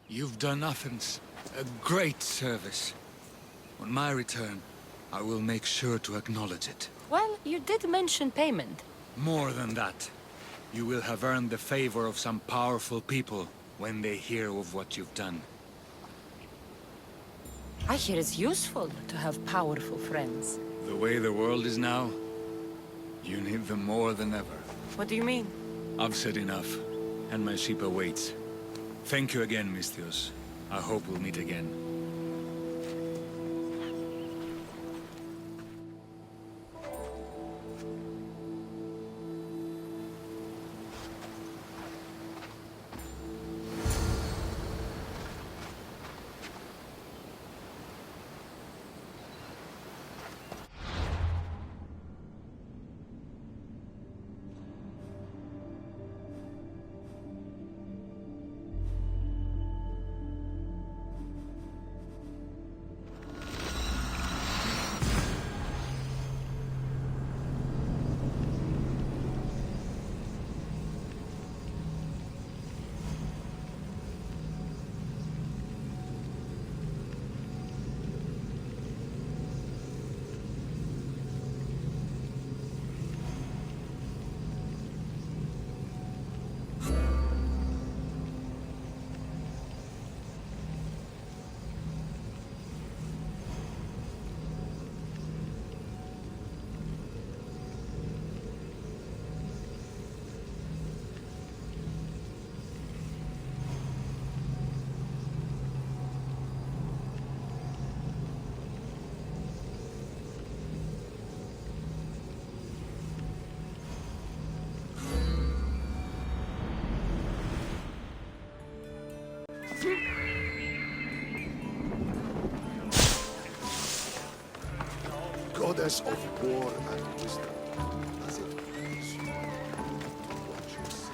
You've done Athens a great service. On my return, I will make sure to acknowledge it. Well, you did mention payment. More than that, you will have earned the favor of some powerful people when they hear of what you've done. I hear it's useful to have powerful friends. The way the world is now, you need them more than ever. What do you mean? I've said enough, and my ship awaits. Thank you again, Misthios. I hope we'll meet again. Goddess of war and wisdom, as it please you, what you see.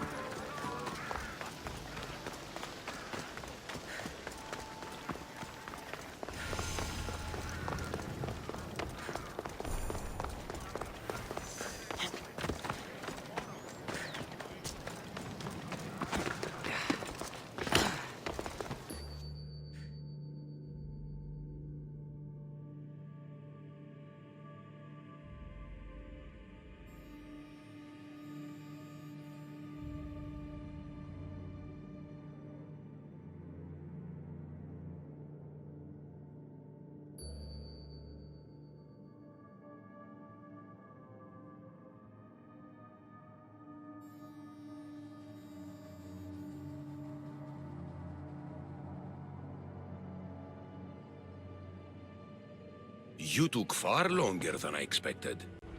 You took far longer than I expected.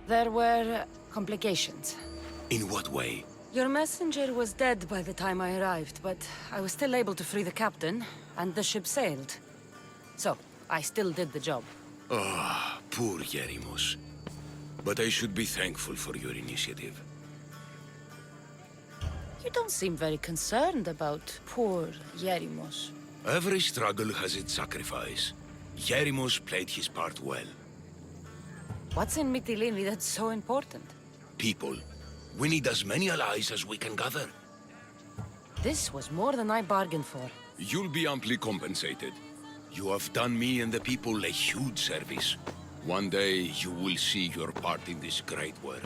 There were complications. In what way? Your messenger was dead by the time I arrived, but I was still able to free the captain, and the ship sailed. So, I still did the job. Ah, poor Yerimos. But I should be thankful for your initiative. You don't seem very concerned about poor Yerimos. Every struggle has its sacrifice. Yerimos played his part well. What's in Mytilene that's so important? People. We need as many allies as we can gather. This was more than I bargained for. You'll be amply compensated. You have done me and the people a huge service. One day, you will see your part in this great work.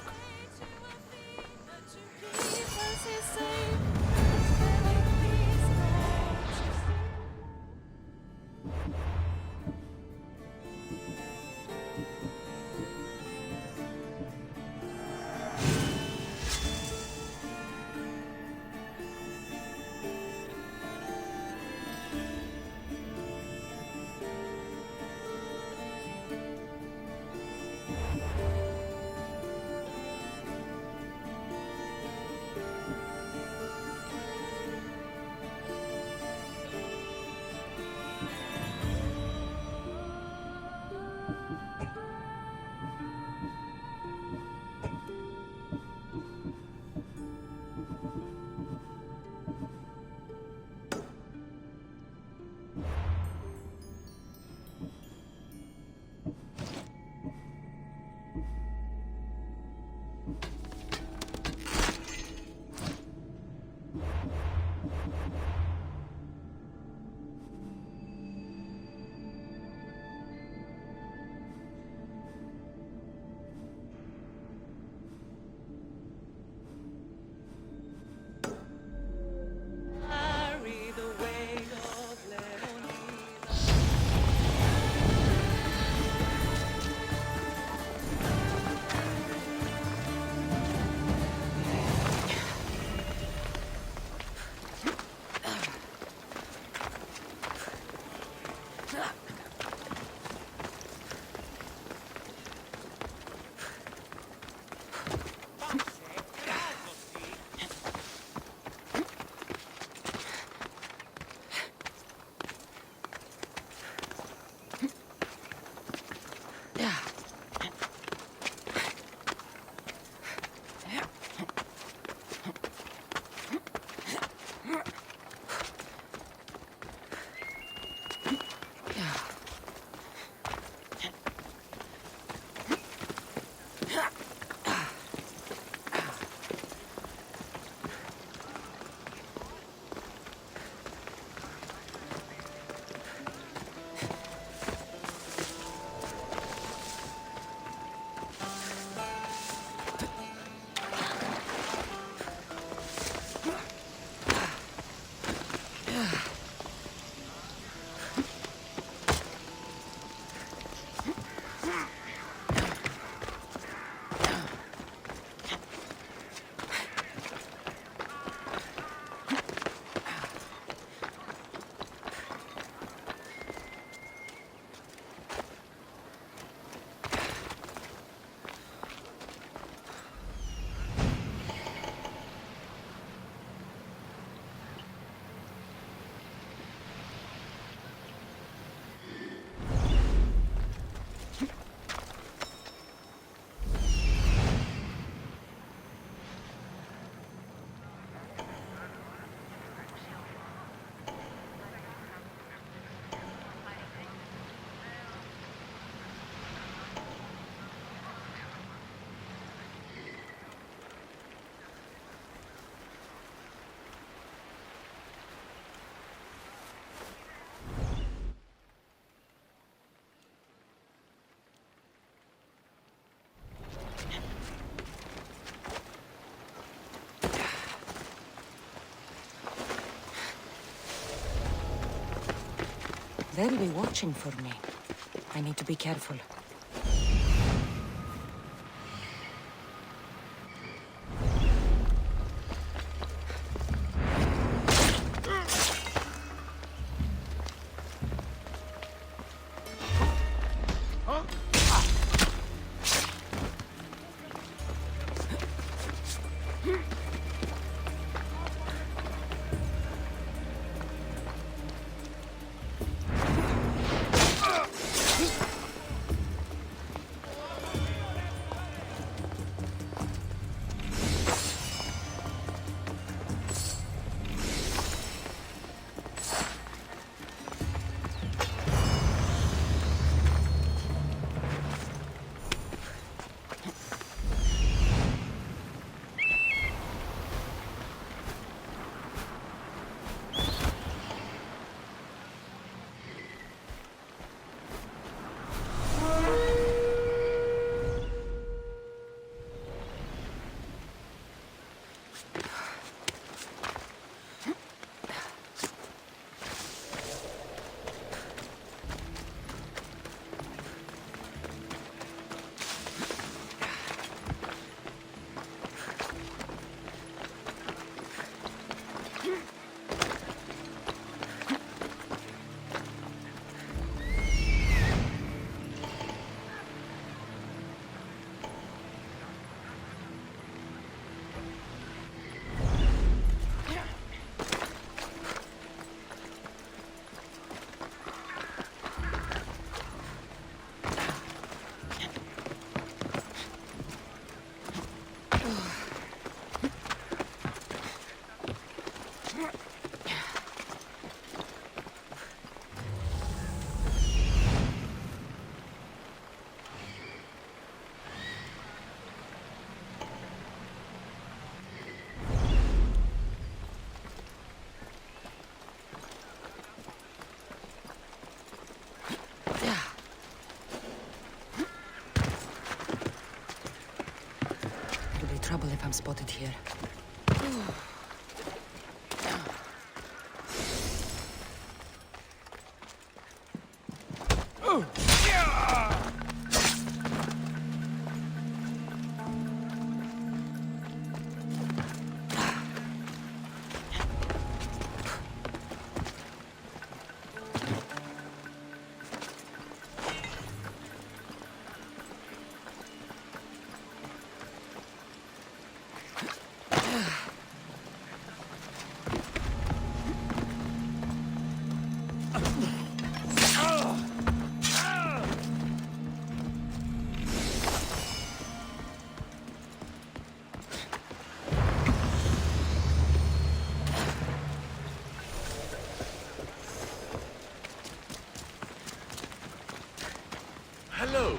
They'll be watching for me. I need to be careful. Trouble if I'm spotted here. Hello.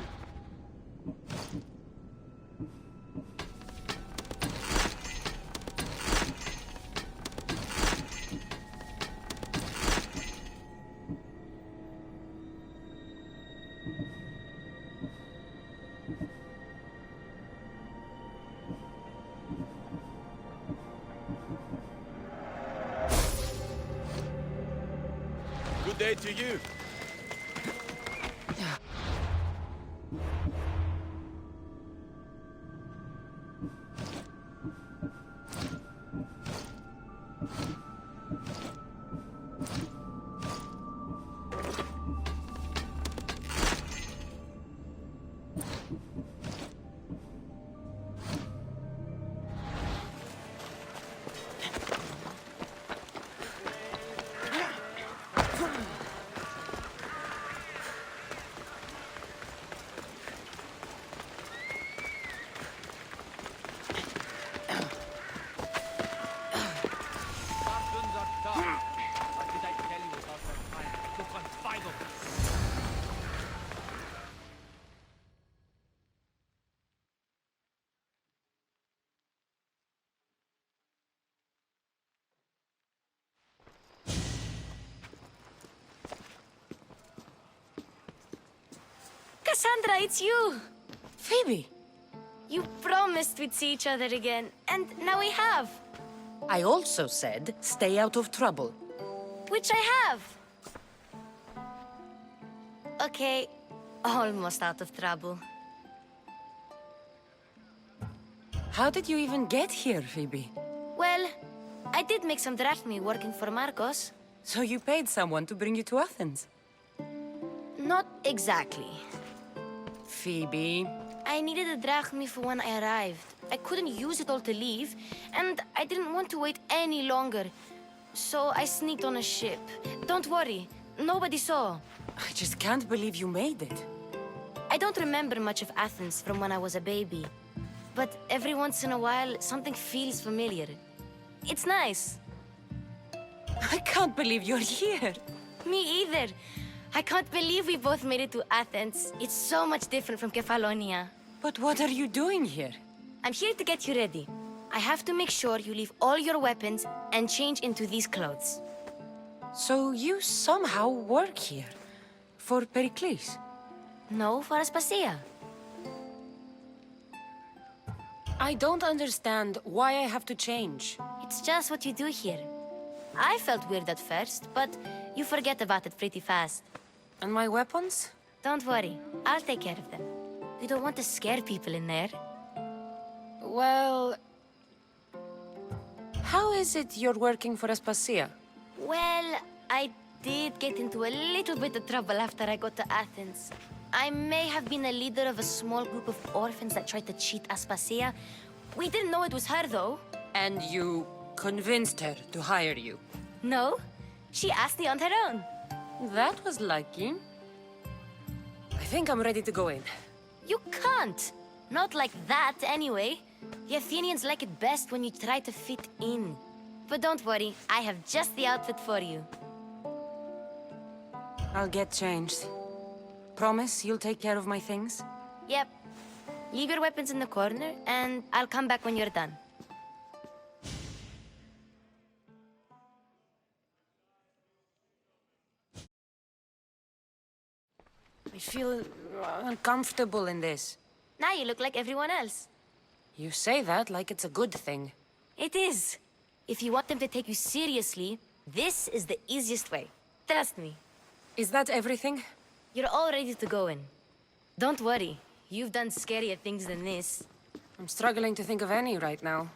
Good day to you. Cassandra, it's you! Phoebe! You promised we'd see each other again, and now we have. I also said, stay out of trouble. Which I have. Okay, almost out of trouble. How did you even get here, Phoebe? Well, I did make some drachmi working for Marcos. So you paid someone to bring you to Athens? Not exactly. Phoebe... I needed a drachmi for when I arrived. I couldn't use it all to leave, and I didn't want to wait any longer. So I sneaked on a ship. Don't worry, nobody saw. I just can't believe you made it. I don't remember much of Athens from when I was a baby. But every once in a while, something feels familiar. It's nice. I can't believe you're here. Me either. I can't believe we both made it to Athens. It's so much different from Kefalonia. But what are you doing here? I'm here to get you ready. I have to make sure you leave all your weapons and change into these clothes. So you somehow work here? For Pericles? No, for Aspasia. I don't understand why I have to change. It's just what you do here. I felt weird at first, but you forget about it pretty fast. And my weapons? Don't worry, I'll take care of them. We don't want to scare people in there. Well... How is it you're working for Aspasia? Well, I did get into a little bit of trouble after I got to Athens. I may have been a leader of a small group of orphans that tried to cheat Aspasia. We didn't know it was her, though. And you convinced her to hire you? No, she asked me on her own. That was lucky. I think I'm ready to go in. You can't. Not like that, anyway. The Athenians like it best when you try to fit in. But don't worry, I have just the outfit for you. I'll get changed. Promise you'll take care of my things? Yep. Leave your weapons in the corner, and I'll come back when you're done. I feel uncomfortable in this. Now you look like everyone else. You say that like it's a good thing. It is. If you want them to take you seriously, this is the easiest way. Trust me. Is that everything? You're all ready to go in. Don't worry. You've done scarier things than this. I'm struggling to think of any right now.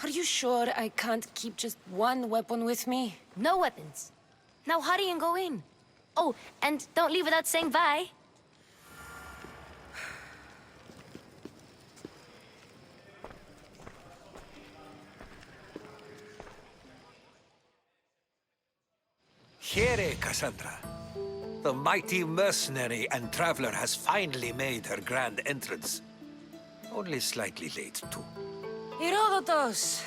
Are you sure I can't keep just one weapon with me? No weapons. Now hurry and go in. Oh, and don't leave without saying bye. Here, Cassandra. The mighty mercenary and traveler has finally made her grand entrance. Only slightly late, too. Herodotus!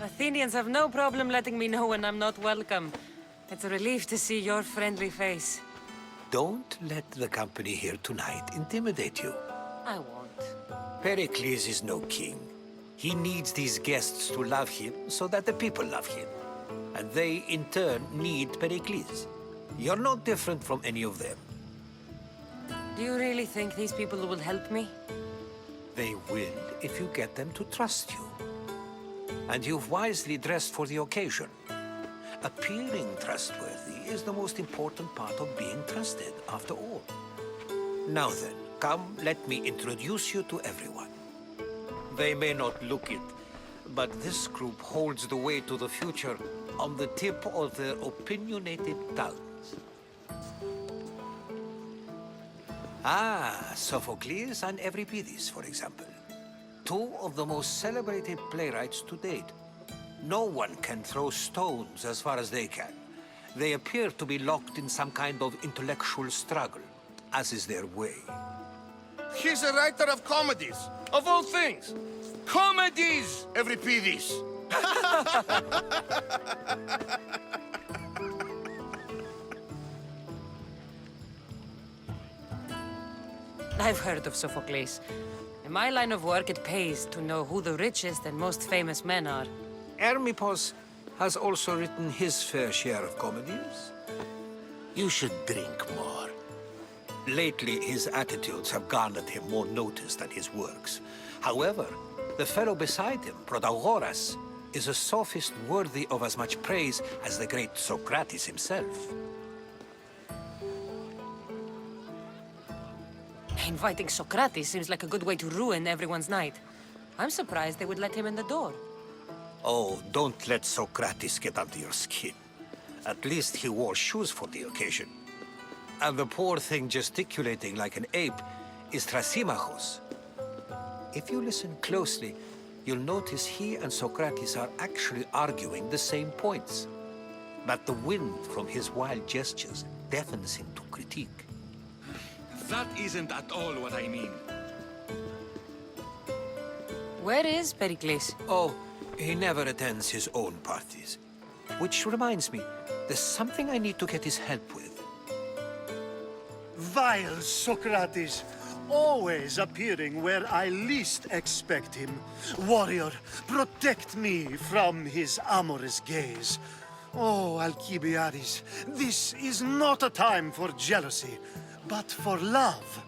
Athenians have no problem letting me know when I'm not welcome. It's a relief to see your friendly face. Don't let the company here tonight intimidate you. I won't. Pericles is no king. He needs these guests to love him so that the people love him. And they, in turn, need Pericles. You're no different from any of them. Do you really think these people will help me? They will if you get them to trust you. And you've wisely dressed for the occasion. Appearing trustworthy is the most important part of being trusted, after all. Now then, come, let me introduce you to everyone. They may not look it, but this group holds the way to the future on the tip of their opinionated tongues. Ah, Sophocles and Euripides, for example. Two of the most celebrated playwrights to date. No one can throw stones as far as they can. They appear to be locked in some kind of intellectual struggle, as is their way. He's a writer of comedies, of all things. Comedies, Euripides. I've heard of Sophocles. In my line of work, it pays to know who the richest and most famous men are. Hermippos has also written his fair share of comedies. You should drink more. Lately, his attitudes have garnered him more notice than his works. However, the fellow beside him, Protagoras, is a sophist worthy of as much praise as the great Socrates himself. Inviting Socrates seems like a good way to ruin everyone's night. I'm surprised they would let him in the door. Oh, don't let Socrates get under your skin. At least he wore shoes for the occasion. And the poor thing gesticulating like an ape is Thrasymachos. If you listen closely, you'll notice he and Socrates are actually arguing the same points. But the wind from his wild gestures deafens him to critique. That isn't at all what I mean. Where is Pericles? Oh, he never attends his own parties. Which reminds me, there's something I need to get his help with. Vile Socrates, always appearing where I least expect him. Warrior, protect me from his amorous gaze. Oh, Alcibiades, this is not a time for jealousy, but for love.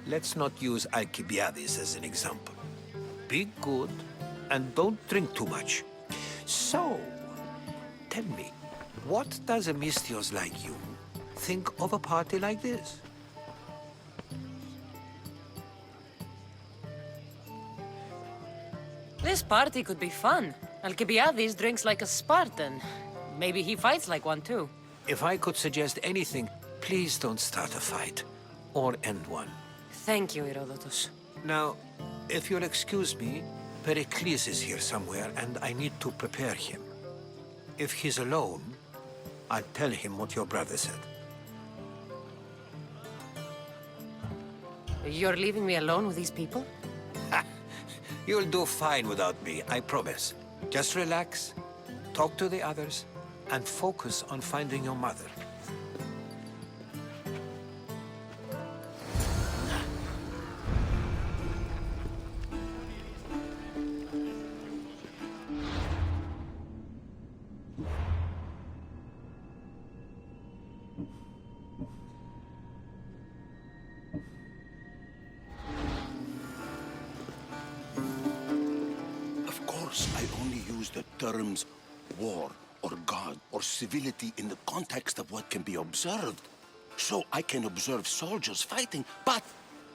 Let's not use Alcibiades as an example. Be good and don't drink too much. So, tell me, what does a Mystios like you think of a party like this? This party could be fun. Alcibiades drinks like a Spartan. Maybe he fights like one too. If I could suggest anything, please don't start a fight or end one. Thank you, Herodotus. Now, if you'll excuse me, Pericles is here somewhere and I need to prepare him. If he's alone, I'll tell him what your brother said. You're leaving me alone with these people? You'll do fine without me, I promise. Just relax, talk to the others, and focus on finding your mother. Of course, I only use the terms war or God or civility in the context of what can be observed. So I can observe soldiers fighting, but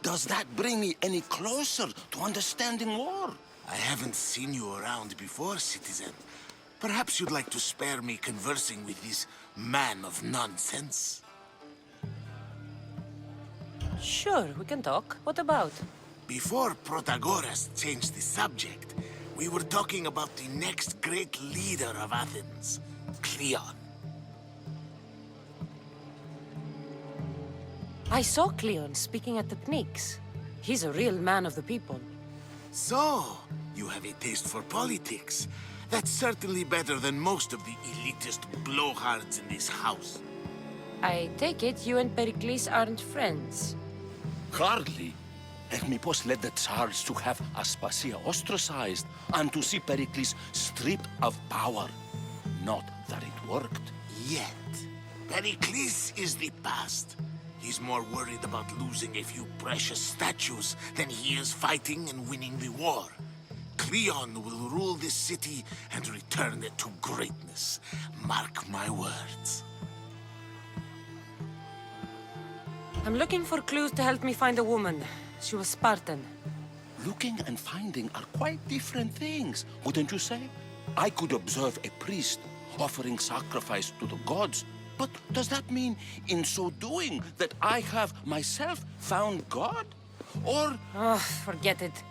does that bring me any closer to understanding war? I haven't seen you around before, citizen. Perhaps you'd like to spare me conversing with this man of nonsense? Sure, we can talk. What about? Before Protagoras changed the subject, we were talking about the next great leader of Athens, Cleon. I saw Cleon speaking at the Pnyx. He's a real man of the people. So, you have a taste for politics. That's certainly better than most of the elitist blowhards in this house. I take it you and Pericles aren't friends. Hardly. Hermippos led the Tsars to have Aspasia ostracized and to see Pericles stripped of power. Not that it worked. Yet, Pericles is the past. He's more worried about losing a few precious statues than he is fighting and winning the war. Cleon will rule this city and return it to greatness. Mark my words. I'm looking for clues to help me find a woman. She was Spartan. Looking and finding are quite different things, wouldn't you say? I could observe a priest offering sacrifice to the gods, but does that mean, in so doing, that I have myself found God? Or... Oh, forget it.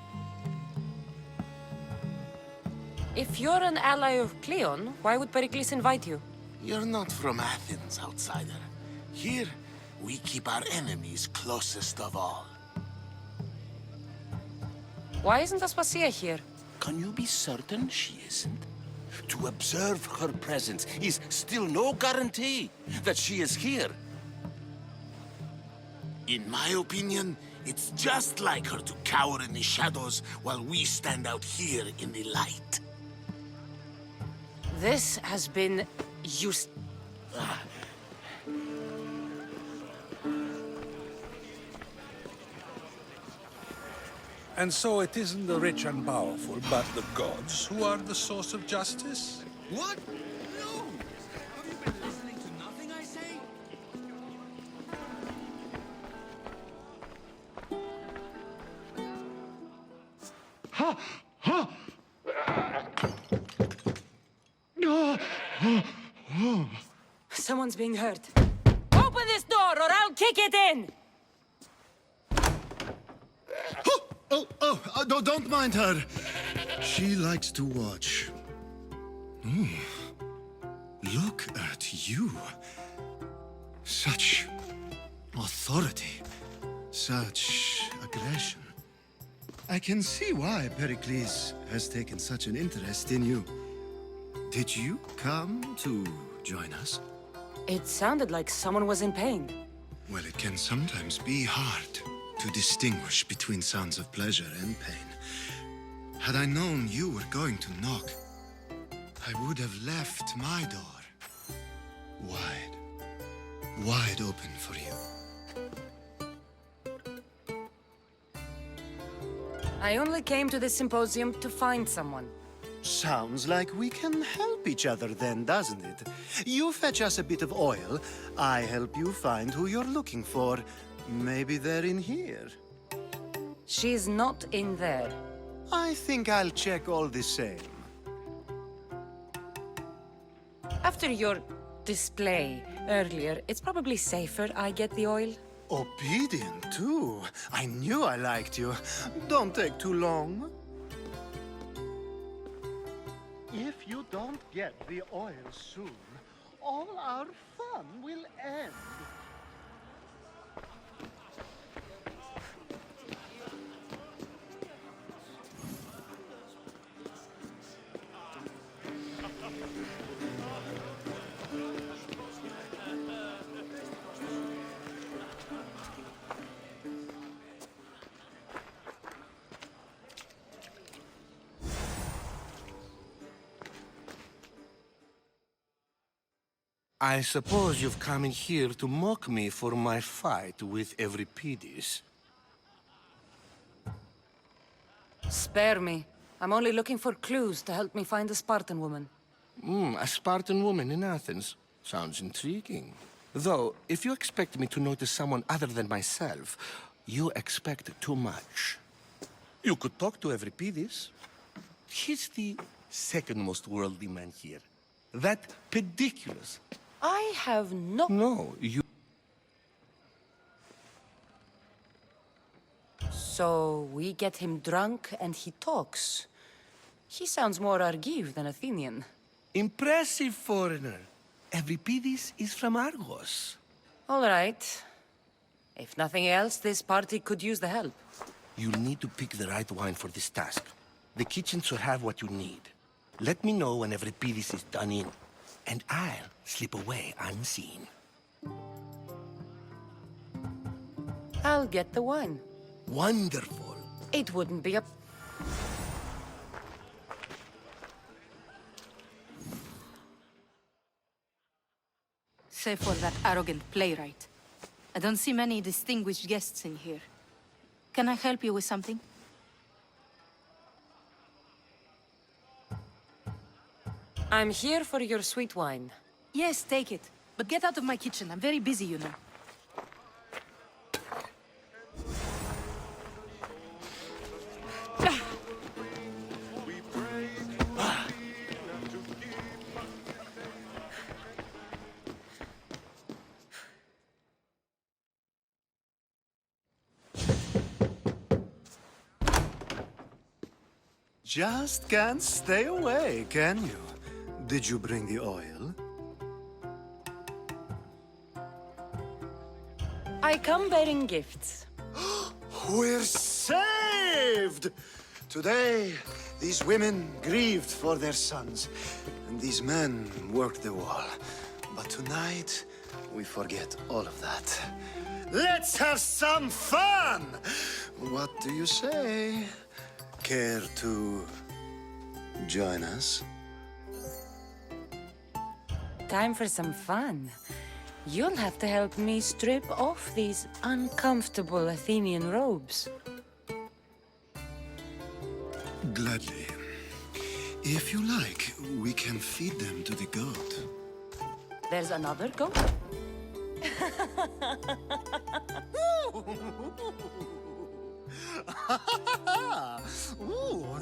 If you're an ally of Cleon, why would Pericles invite you? You're not from Athens, outsider. Here, we keep our enemies closest of all. Why isn't Aspasia here? Can you be certain she isn't? To observe her presence is still no guarantee that she is here. In my opinion, it's just like her to cower in the shadows while we stand out here in the light. This has been And so it isn't the rich and powerful, but the gods who are the source of justice? What? No! Have you been listening to nothing I say? Someone's being hurt. Open this door or I'll kick it in! Don't mind her. She likes to watch. Look at you. Such authority. Such aggression. I can see why Pericles has taken such an interest in you. Did you come to join us? It sounded like someone was in pain. Well, it can sometimes be hard to distinguish between sounds of pleasure and pain. Had I known you were going to knock, I would have left my door wide open for you. I only came to this symposium to find someone. Sounds like we can help each other then, doesn't it? You fetch us a bit of oil, I help you find who you're looking for. Maybe they're in here. She's not in there. I think I'll check all the same. After your display earlier, it's probably safer I get the oil. Obedient, too. I knew I liked you. Don't take too long. If you don't get the oil soon, all our fun will end. I suppose you've come in here to mock me for my fight with Euripides. Spare me. I'm only looking for clues to help me find a Spartan woman. A Spartan woman in Athens. Sounds intriguing. Though, if you expect me to notice someone other than myself, you expect too much. You could talk to Euripides. He's the second most worldly man here. That pediculous. I have no... No, you... So we get him drunk and he talks. He sounds more Argive than Athenian. Impressive foreigner. Euripides is from Argos. All right. If nothing else, this party could use the help. You'll need to pick the right wine for this task. The kitchen should have what you need. Let me know when Euripides is done in, and I'll slip away unseen. I'll get the wine. Wonderful. It wouldn't be a... Save for that arrogant playwright. I don't see many distinguished guests in here. Can I help you with something? I'm here for your sweet wine. Yes, take it. But get out of my kitchen. I'm very busy, you know. Just can't stay away, can you? Did you bring the oil? I come bearing gifts. We're saved! Today, these women grieved for their sons, and these men worked the wall. But tonight, we forget all of that. Let's have some fun! What do you say? Care to join us? Time for some fun. You'll have to help me strip off these uncomfortable Athenian robes. If you like, we can feed them to the goat. There's another goat? Ooh.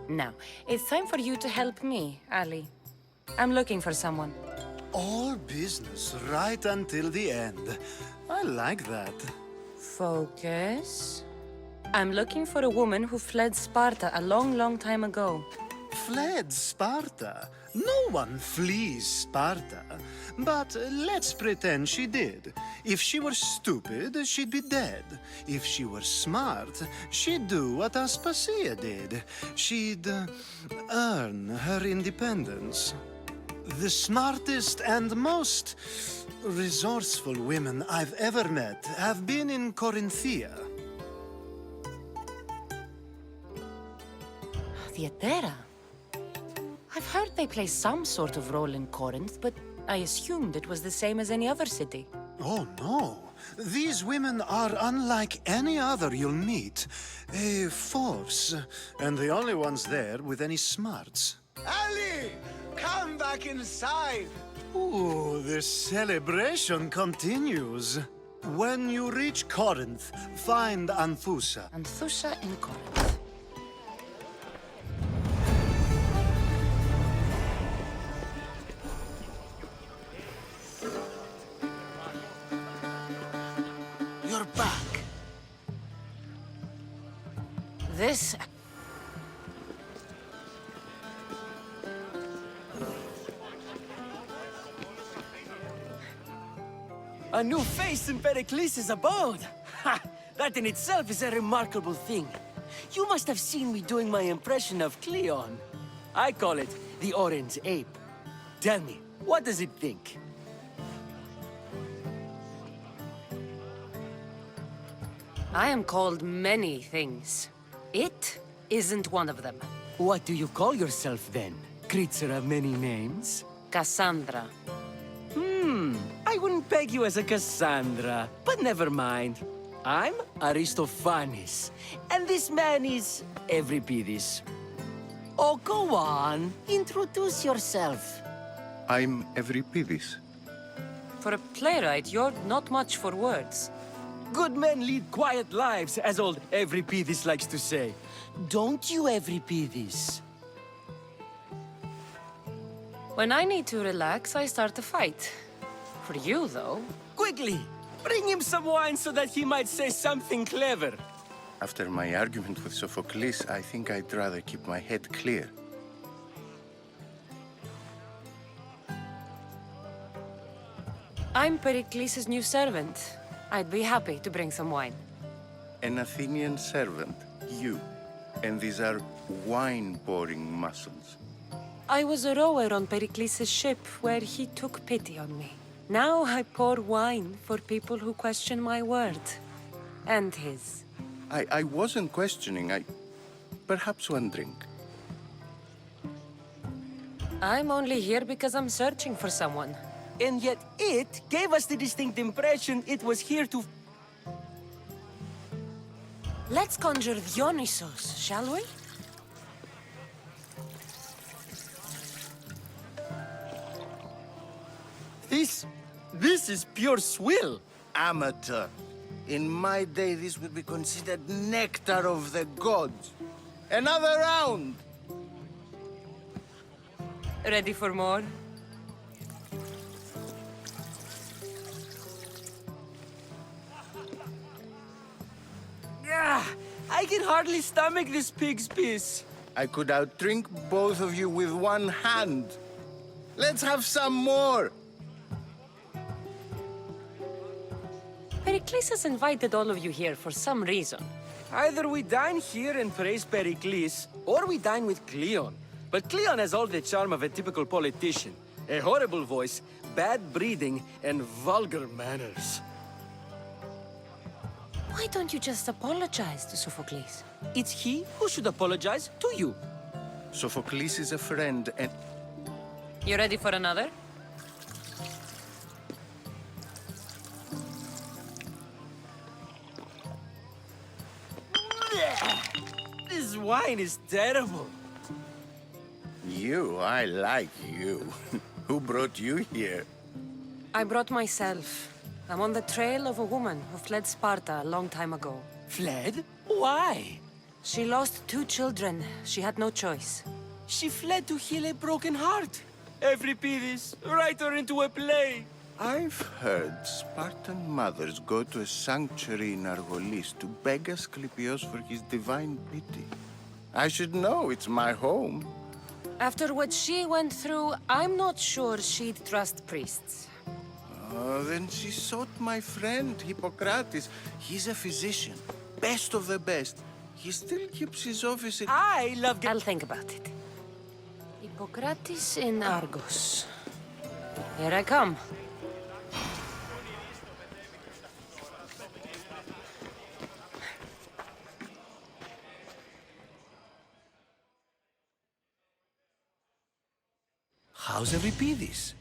Now, it's time for you to help me, Ali. I'm looking for someone. All business right until the end. I like that. Focus. I'm looking for a woman who fled Sparta a long, long time ago. Fled Sparta? No one flees Sparta. But let's pretend she did. If she were stupid, she'd be dead. If she were smart, she'd do what Aspasia did. She'd earn her independence. The smartest and most resourceful women I've ever met have been in Corinthia. Theatera? I've heard they play some sort of role in Corinth, but I assumed it was the same as any other city. Oh, no. These women are unlike any other you'll meet. A force, and the only ones there with any smarts. Ali! Come back inside! Ooh, the celebration continues. When you reach Corinth, find Anthusa. Anthusa in Corinth. You're back. This... A new face in Pericles' abode! Ha! That in itself is a remarkable thing. You must have seen me doing my impression of Cleon. I call it the Orange Ape. Tell me, what does it think? I am called many things. It isn't one of them. What do you call yourself then? Creature of many names? Cassandra. I wouldn't peg you as a Cassandra, but never mind. I'm Aristophanes, and this man is Euripides. Oh, go on. Introduce yourself. I'm Euripides. For a playwright, you're not much for words. Good men lead quiet lives, as old Euripides likes to say. Don't you, Euripides? When I need to relax, I start a fight. For you, though... Quickly! Bring him some wine so that he might say something clever. After my argument with Sophocles, I think I'd rather keep my head clear. I'm Pericles' new servant. I'd be happy to bring some wine. An Athenian servant, you. And these are wine-pouring muscles. I was a rower on Pericles' ship where he took pity on me. Now I pour wine for people who question my word. And his. I wasn't questioning, perhaps one drink. I'm only here because I'm searching for someone. And yet it gave us the distinct impression it was here to... Let's conjure Dionysos, shall we? This is pure swill. Amateur. In my day, this would be considered nectar of the gods. Another round! Ready for more? I can hardly stomach this pig's piss. I could outdrink both of you with one hand. Let's have some more! Pericles has invited all of you here for some reason. Either we dine here and praise Pericles, or we dine with Cleon. But Cleon has all the charm of a typical politician. A horrible voice, bad breeding, and vulgar manners. Why don't you just apologize to Sophocles? It's he who should apologize to you. Sophocles is a friend, and... You ready for another? This wine is terrible. I like you. Who brought you here? I brought myself. I'm on the trail of a woman who fled Sparta a long time ago. Fled? Why? She lost 2 children. She had no choice. She fled to heal a broken heart. Euripides, write her into a play. I've heard Spartan mothers go to a sanctuary in Argolis to beg Asclepios for his divine pity. I should know, it's my home. After what she went through, I'm not sure she'd trust priests. Oh, then she sought my friend, Hippocrates. He's a physician, best of the best. He still keeps his office in... I'll think about it. Hippocrates in Argos. Here I come. How's Euripides?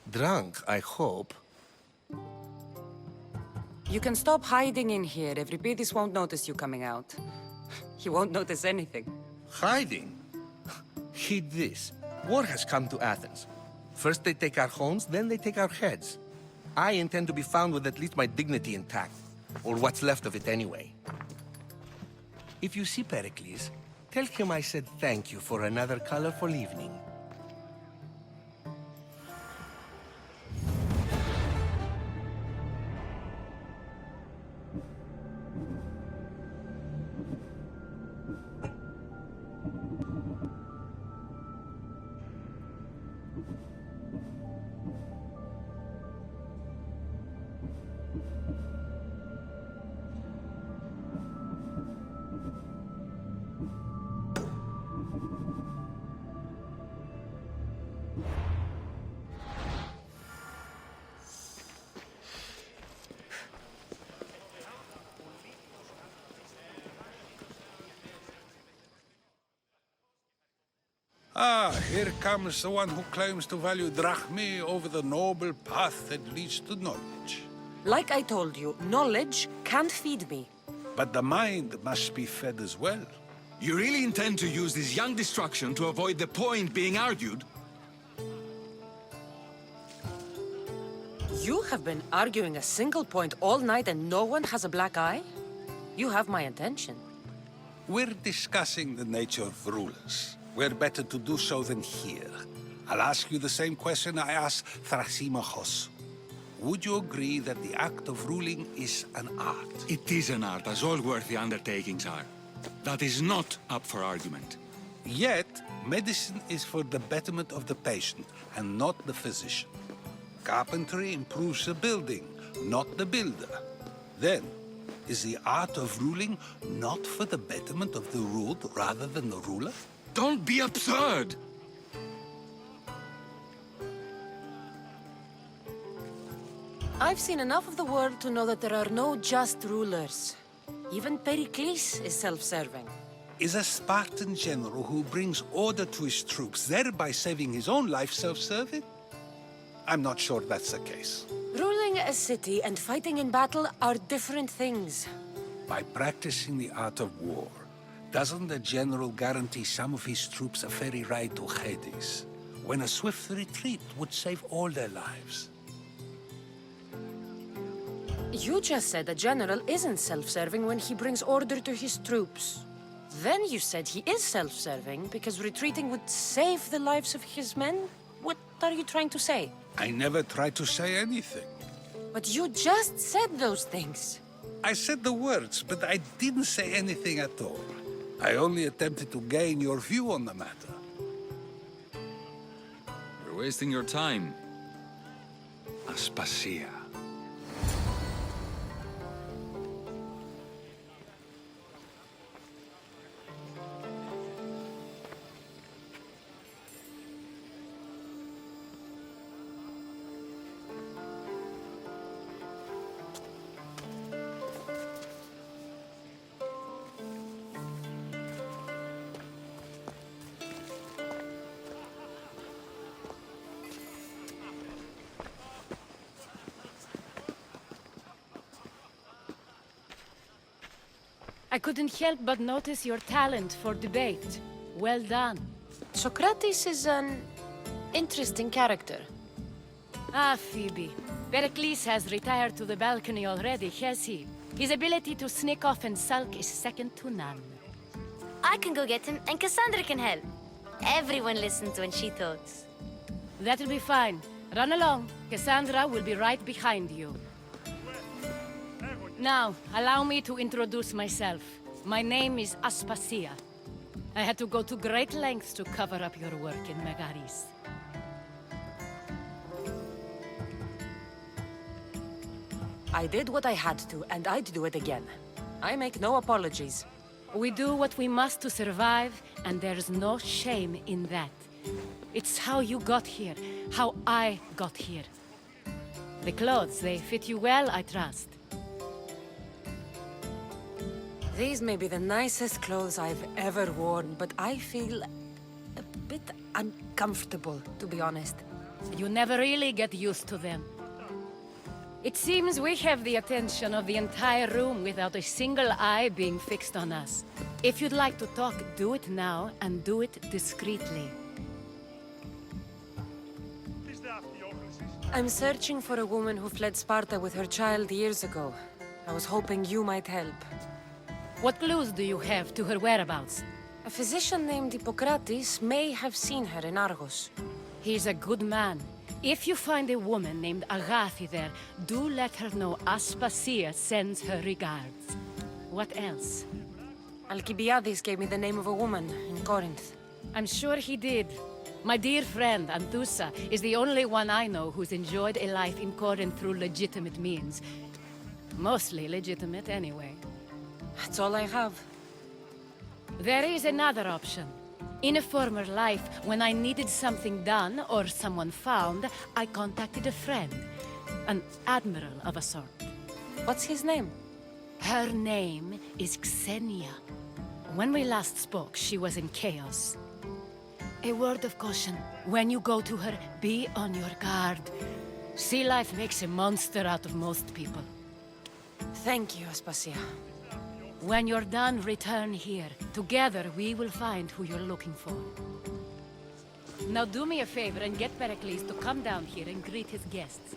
Drunk, I hope. You can stop hiding in here. Euripides won't notice you coming out. He won't notice anything. Hiding? Heed this. War has come to Athens. First they take our homes, then they take our heads. I intend to be found with at least my dignity intact. Or what's left of it anyway. If you see Pericles, tell him I said thank you for another colorful evening. Ah, here comes the one who claims to value drachmae over the noble path that leads to knowledge. Like I told you, knowledge can't feed me. But the mind must be fed as well. You really intend to use this young destruction to avoid the point being argued? You have been arguing a single point all night and no one has a black eye? You have my attention. We're discussing the nature of rulers. Where better to do so than here? I'll ask you the same question I asked Thrasymachos. Would you agree that the act of ruling is an art? It is an art, as all worthy undertakings are. That is not up for argument. Yet, medicine is for the betterment of the patient, and not the physician. Carpentry improves the building, not the builder. Then, is the art of ruling not for the betterment of the ruled rather than the ruler? Don't be absurd! I've seen enough of the world to know that there are no just rulers. Even Pericles is self-serving. Is a Spartan general who brings order to his troops, thereby saving his own life, self-serving? I'm not sure that's the case. Ruling a city and fighting in battle are different things. By practicing the art of war, doesn't the general guarantee some of his troops a ferry ride to Hades, when a swift retreat would save all their lives? You just said a general isn't self-serving when he brings order to his troops. Then you said he is self-serving because retreating would save the lives of his men? What are you trying to say? I never tried to say anything. But you just said those things. I said the words, but I didn't say anything at all. I only attempted to gain your view on the matter. You're wasting your time. Aspasia. I couldn't help but notice your talent for debate. Well done. Socrates is an interesting character. Ah, Phoebe. Pericles has retired to the balcony already, has he? His ability to sneak off and sulk is second to none. I can go get him, and Cassandra can help. Everyone listens when she talks. That'll be fine. Run along. Cassandra will be right behind you. Now, allow me to introduce myself. My name is Aspasia. I had to go to great lengths to cover up your work in Megaris. I did what I had to, and I'd do it again. I make no apologies. We do what we must to survive, and there's no shame in that. It's how you got here, how I got here. The clothes, they fit you well, I trust. These may be the nicest clothes I've ever worn, but I feel a bit uncomfortable, to be honest. You never really get used to them. It seems we have the attention of the entire room without a single eye being fixed on us. If you'd like to talk, do it now, and do it discreetly. I'm searching for a woman who fled Sparta with her child years ago. I was hoping you might help. What clues do you have to her whereabouts? A physician named Hippocrates may have seen her in Argos. He's a good man. If you find a woman named Agathi there, do let her know Aspasia sends her regards. What else? Alcibiades gave me the name of a woman in Corinth. I'm sure he did. My dear friend, Anthusa, is the only one I know who's enjoyed a life in Corinth through legitimate means. Mostly legitimate, anyway. That's all I have. There is another option. In a former life, when I needed something done or someone found, I contacted a friend. An admiral of a sort. What's his name? Her name is Xenia. When we last spoke, she was in chaos. A word of caution. When you go to her, be on your guard. Sea life makes a monster out of most people. Thank you, Aspasia. When you're done, return here. Together, we will find who you're looking for. Now do me a favor and get Pericles to come down here and greet his guests.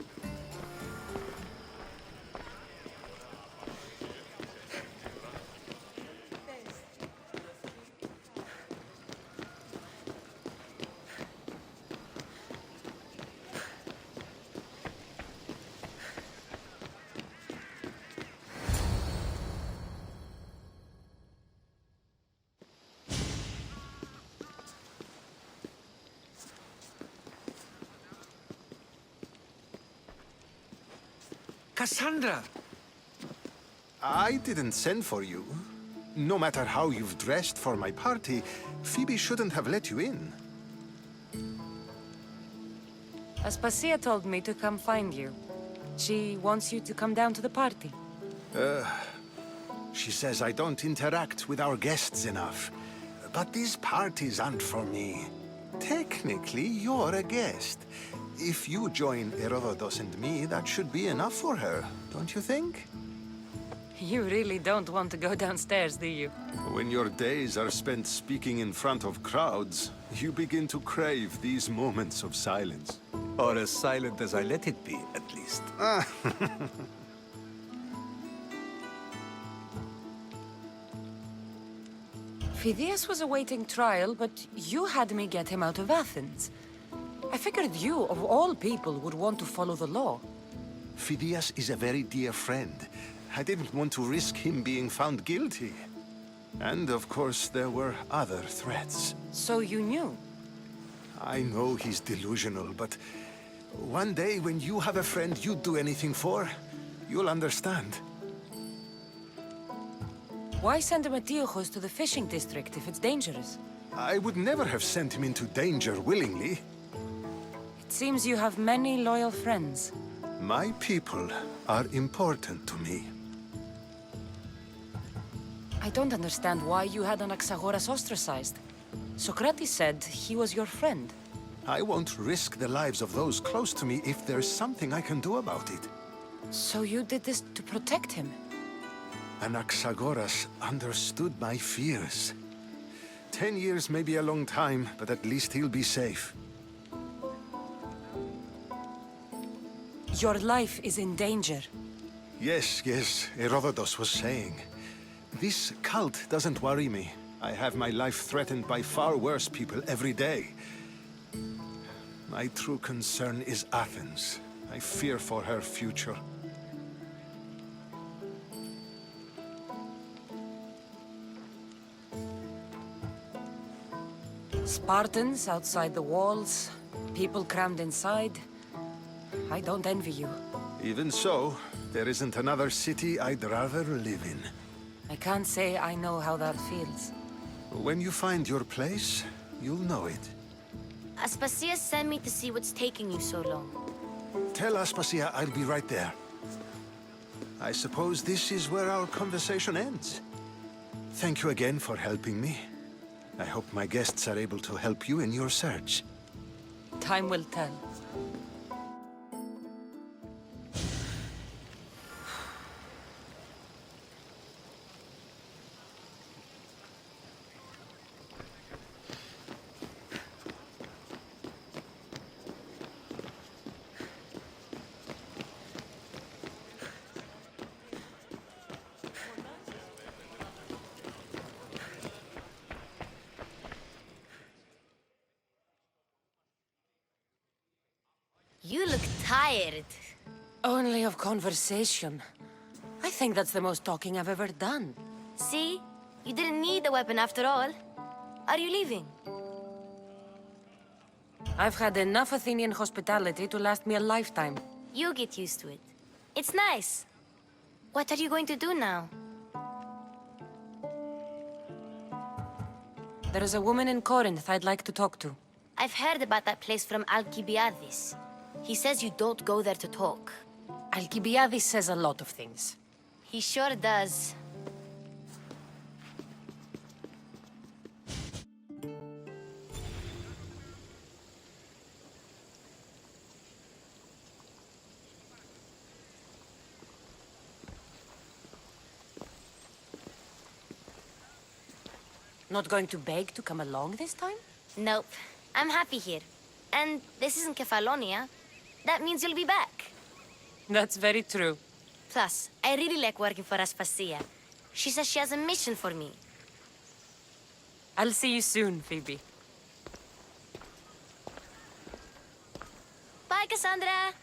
Cassandra! I didn't send for you. No matter how you've dressed for my party, Phoebe shouldn't have let you in. Aspasia told me to come find you. She wants you to come down to the party. She says I don't interact with our guests enough. But these parties aren't for me. Technically, you're a guest. If you join Herodotus and me, that should be enough for her, don't you think? You really don't want to go downstairs, do you? When your days are spent speaking in front of crowds, you begin to crave these moments of silence. Or as silent as I let it be, at least. Phidias was awaiting trial, but you had me get him out of Athens. I figured you, of all people, would want to follow the law. Phidias is a very dear friend. I didn't want to risk him being found guilty. And of course, there were other threats. So you knew? I know he's delusional, but one day when you have a friend you'd do anything for, you'll understand. Why send Metiochos to the fishing district if it's dangerous? I would never have sent him into danger willingly. It seems you have many loyal friends. My people are important to me. I don't understand why you had Anaxagoras ostracized. Socrates said he was your friend. I won't risk the lives of those close to me if there's something I can do about it. So you did this to protect him? Anaxagoras understood my fears. 10 years may be a long time, but at least he'll be safe. Your life is in danger. Yes, Herodotus was saying. This cult doesn't worry me. I have my life threatened by far worse people every day. My true concern is Athens. I fear for her future. Spartans outside the walls, people crammed inside. I don't envy you. Even so, there isn't another city I'd rather live in. I can't say I know how that feels. When you find your place, you'll know it. Aspasia sent me to see what's taking you so long. Tell Aspasia I'll be right there. I suppose this is where our conversation ends. Thank you again for helping me. I hope my guests are able to help you in your search. Time will tell. You look tired. Only of conversation. I think that's the most talking I've ever done. See? You didn't need the weapon after all. Are you leaving? I've had enough Athenian hospitality to last me a lifetime. You get used to it. It's nice. What are you going to do now? There is a woman in Corinth I'd like to talk to. I've heard about that place from Alcibiades. He says you don't go there to talk. Alcibiades says a lot of things. He sure does. Not going to beg to come along this time? Nope. I'm happy here. And this isn't Kefalonia. That means you'll be back. That's very true. Plus, I really like working for Aspasia. She says she has a mission for me. I'll see you soon, Phoebe. Bye, Cassandra!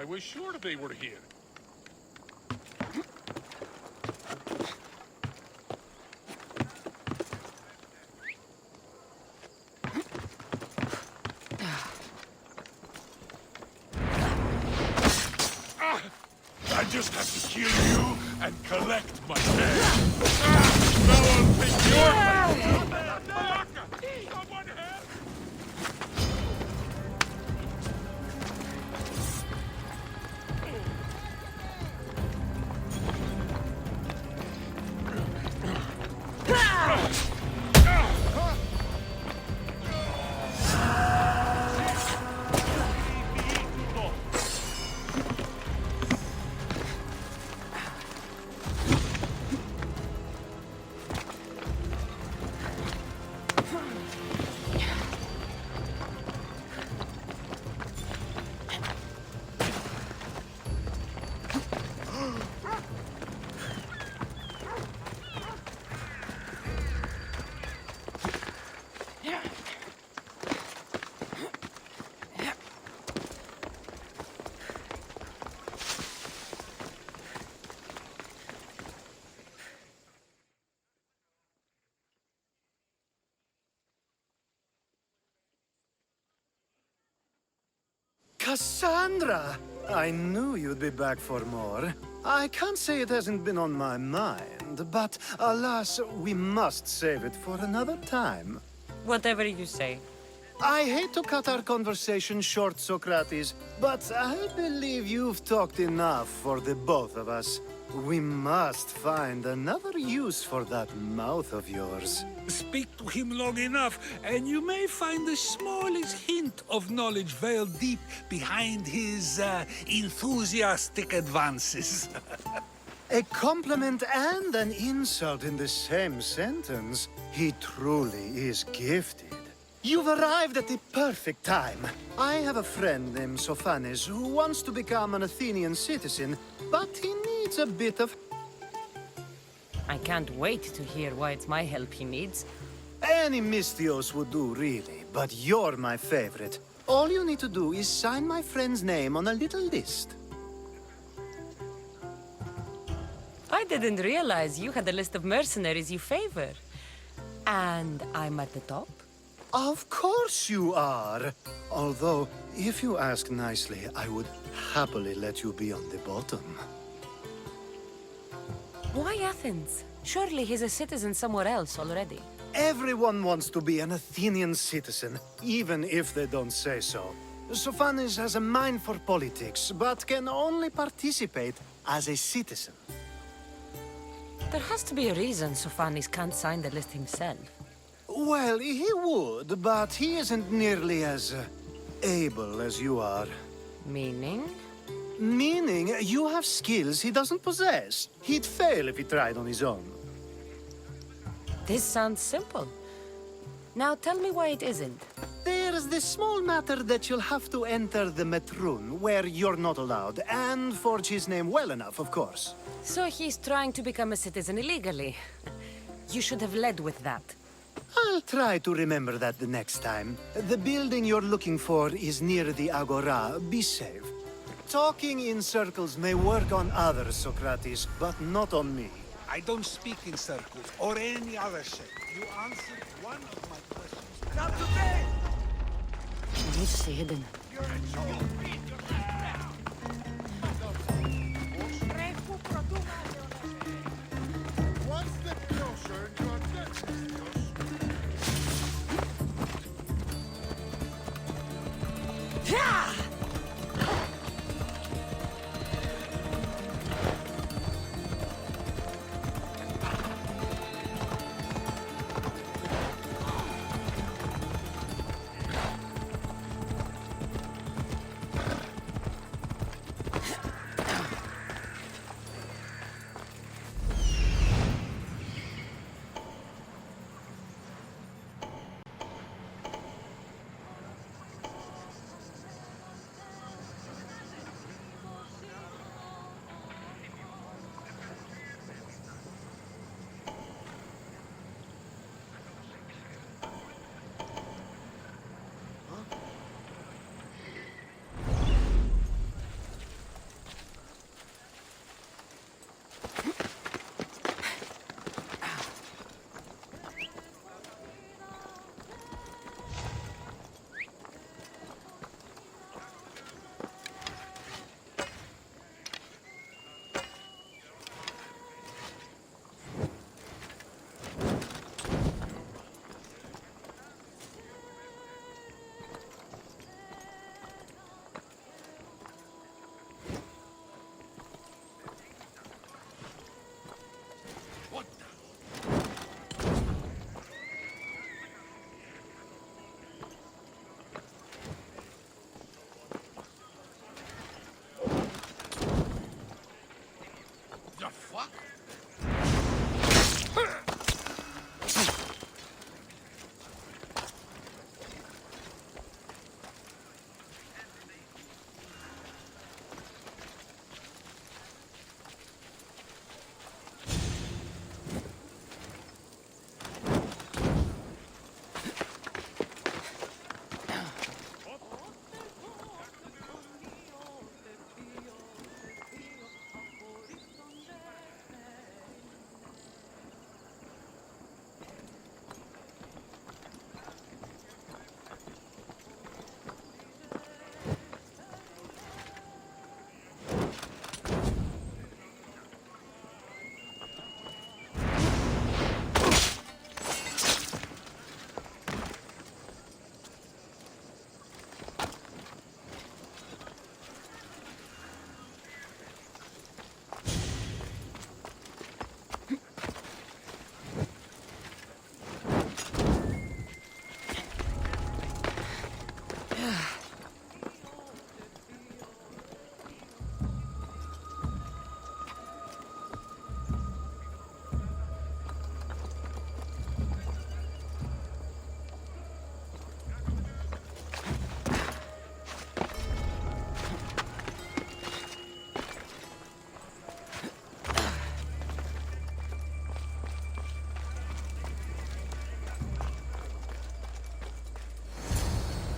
was sure they were here. I just have to kill you and collect my name. Now I'll take your place. Someone help! Cassandra! I knew you'd be back for more. I can't say it hasn't been on my mind, but alas, we must save it for another time. Whatever you say. I hate to cut our conversation short, Socrates, but I believe you've talked enough for the both of us. We must find another use for that mouth of yours. Speak to him long enough, and you may find the smallest hint of knowledge veiled deep behind his enthusiastic advances. A compliment and an insult in the same sentence. He truly is gifted. You've arrived at the perfect time. I have a friend named Sophanes who wants to become an Athenian citizen, but he needs a bit of... I can't wait to hear why it's my help he needs. Any Mystios would do, really, but you're my favorite. All you need to do is sign my friend's name on a little list. I didn't realize you had a list of mercenaries you favor. And I'm at the top? Of course you are. Although, if you ask nicely, I would happily let you be on the bottom. Why Athens? Surely he's a citizen somewhere else already. Everyone wants to be an Athenian citizen, even if they don't say so. Sophanes has a mind for politics, but can only participate as a citizen. There has to be a reason Sophanes can't sign the list himself. Well, he would, but he isn't nearly as able as you are. Meaning? Meaning, you have skills he doesn't possess. He'd fail if he tried on his own. This sounds simple. Now tell me why it isn't. There's this small matter that you'll have to enter the Metroon, where you're not allowed, and forge his name well enough, of course. So he's trying to become a citizen illegally. You should have led with that. I'll try to remember that the next time. The building you're looking for is near the Agora. Be safe. Talking in circles may work on others, Socrates, but not on me. I don't speak in circles or any other shape. You answered one of my questions. Not today! What's hidden? One step closer and you are dead, Mystios.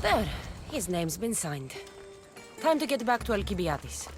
There. His name's been signed. Time to get back to Alcibiades.